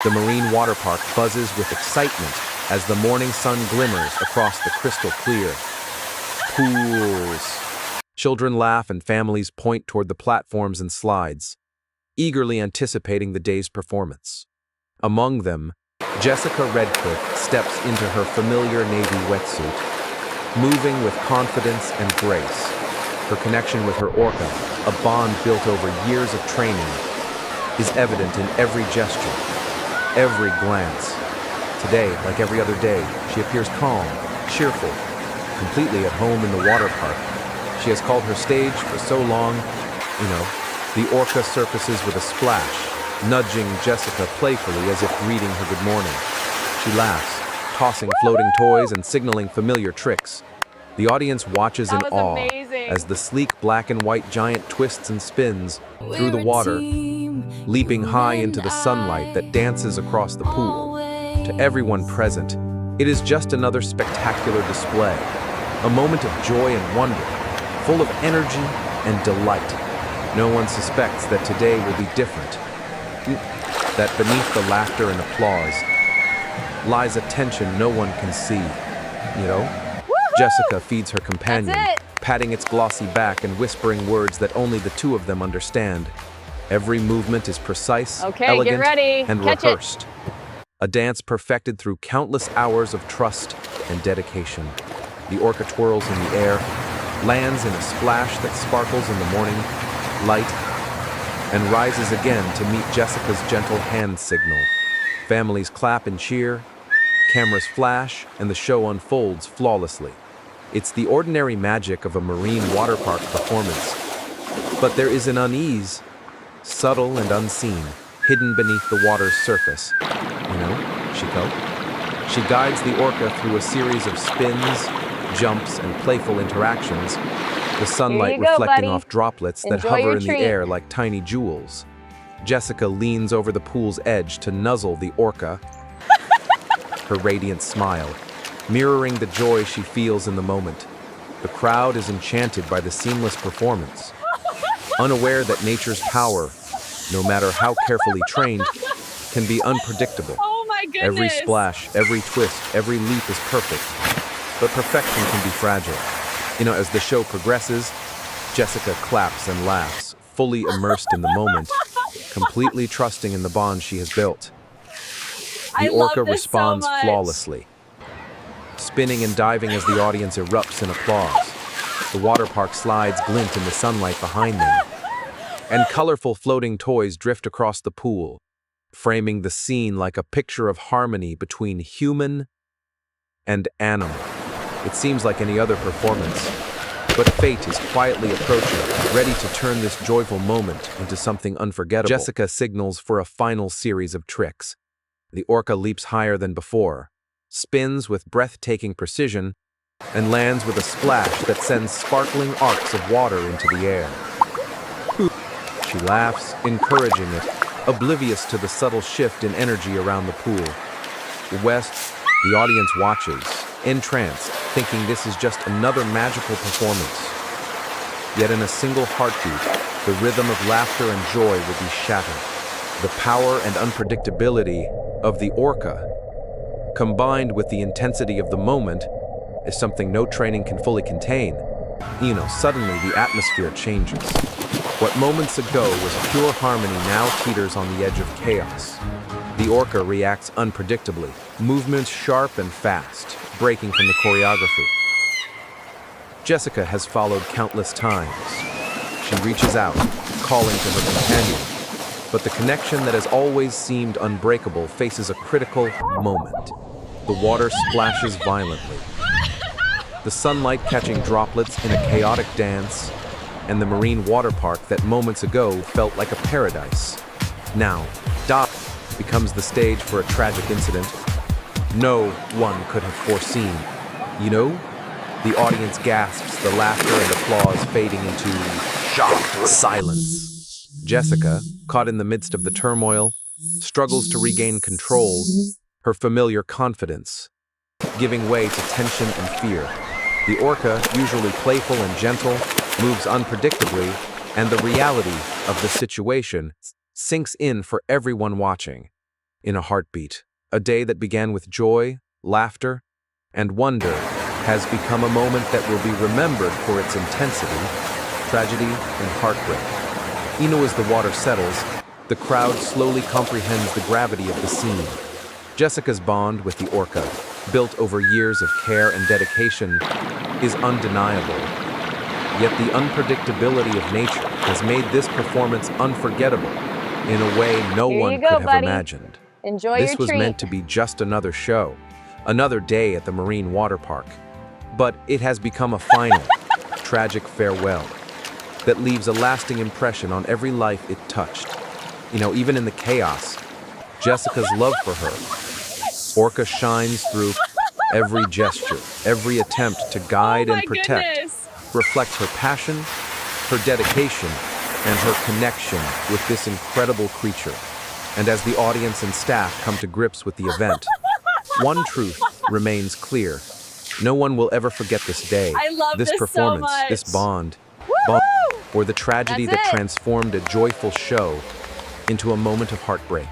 The marine water park buzzes with excitement as the morning sun glimmers across the crystal clear pools. Children laugh and families point toward the platforms and slides, eagerly anticipating the day's performance. Among them, Jessica Redcliffe steps into her familiar navy wetsuit, moving with confidence and grace. Her connection with her Orca, a bond built over years of training, is evident in every gesture, every glance. Today, like every other day, she appears calm, cheerful, completely at home in the water park. She has called her stage for so long, the Orca surfaces with a splash, nudging Jessica playfully as if greeting her good morning. She laughs, tossing floating toys and signaling familiar tricks. The audience watches in awe as the sleek black and white giant twists and spins through the water, leaping high into the sunlight that dances across the pool. To everyone present, it is just another spectacular display, a moment of joy and wonder, full of energy and delight. No one suspects that today will be different, that beneath the laughter and applause lies a tension no one can see. Jessica feeds her companion, patting its glossy back and whispering words that only the two of them understand. Every movement is precise, elegant, and rehearsed. A dance perfected through countless hours of trust and dedication. The Orca twirls in the air, lands in a splash that sparkles in the morning light, and rises again to meet Jessica's gentle hand signal. Families clap and cheer, cameras flash, and the show unfolds flawlessly. It's the ordinary magic of a marine water park performance. But there is an unease, subtle and unseen, hidden beneath the water's surface. Chico? She guides the Orca through a series of spins, jumps, and playful interactions, the sunlight reflecting off droplets that hover in the air like tiny jewels. Jessica leans over the pool's edge to nuzzle the Orca, her radiant smile mirroring the joy she feels in the moment. The crowd is enchanted by the seamless performance, unaware that nature's power, no matter how carefully trained, can be unpredictable. Oh my goodness! Every splash, every twist, every leap is perfect, but perfection can be fragile. As the show progresses, Jessica claps and laughs, fully immersed in the moment, completely trusting in the bond she has built. The Orca responds flawlessly, spinning and diving as the audience erupts in applause. The water park slides glint in the sunlight behind them, and colorful floating toys drift across the pool, framing the scene like a picture of harmony between human and animal. It seems like any other performance, but fate is quietly approaching, ready to turn this joyful moment into something unforgettable. Jessica signals for a final series of tricks. The Orca leaps higher than before, spins with breathtaking precision, and lands with a splash that sends sparkling arcs of water into the air. She laughs, encouraging it, oblivious to the subtle shift in energy around the pool. The audience watches, entranced, thinking this is just another magical performance. Yet in a single heartbeat, the rhythm of laughter and joy will be shattered. The power and unpredictability of the Orca, combined with the intensity of the moment, is something no training can fully contain. Suddenly the atmosphere changes. What moments ago was pure harmony now teeters on the edge of chaos. The Orca reacts unpredictably, movements sharp and fast, breaking from the choreography. Jessica has followed countless times. She reaches out, calling to her companion, but the connection that has always seemed unbreakable faces a critical moment. The water splashes violently, the sunlight catching droplets in a chaotic dance, and the marine water park that moments ago felt like a paradise now becomes the stage for a tragic incident no one could have foreseen. The audience gasps, the laughter and applause fading into shocked silence. Jessica, caught in the midst of the turmoil, struggles to regain control, her familiar confidence, giving way to tension and fear. The Orca, usually playful and gentle, moves unpredictably, and the reality of the situation sinks in for everyone watching. in a heartbeat. A day that began with joy, laughter, and wonder has become a moment that will be remembered for its intensity, tragedy, and heartbreak. As the water settles, the crowd slowly comprehends the gravity of the scene. Jessica's bond with the orca, built over years of care and dedication, is undeniable. Yet the unpredictability of nature has made this performance unforgettable in a way no one could have imagined. Enjoy This your was treat. meant to be just another show, another day at the marine water park. But it has become a final, tragic farewell that leaves a lasting impression on every life it touched. Even in the chaos, Jessica's love for her, Orca shines through every gesture, every attempt to guide and protect, reflects her passion, her dedication, and her connection with this incredible creature. And as the audience and staff come to grips with the event, one truth remains clear. No one will ever forget this day, I love this this performance, so much. this bond, or the tragedy That's that it. transformed a joyful show into a moment of heartbreak.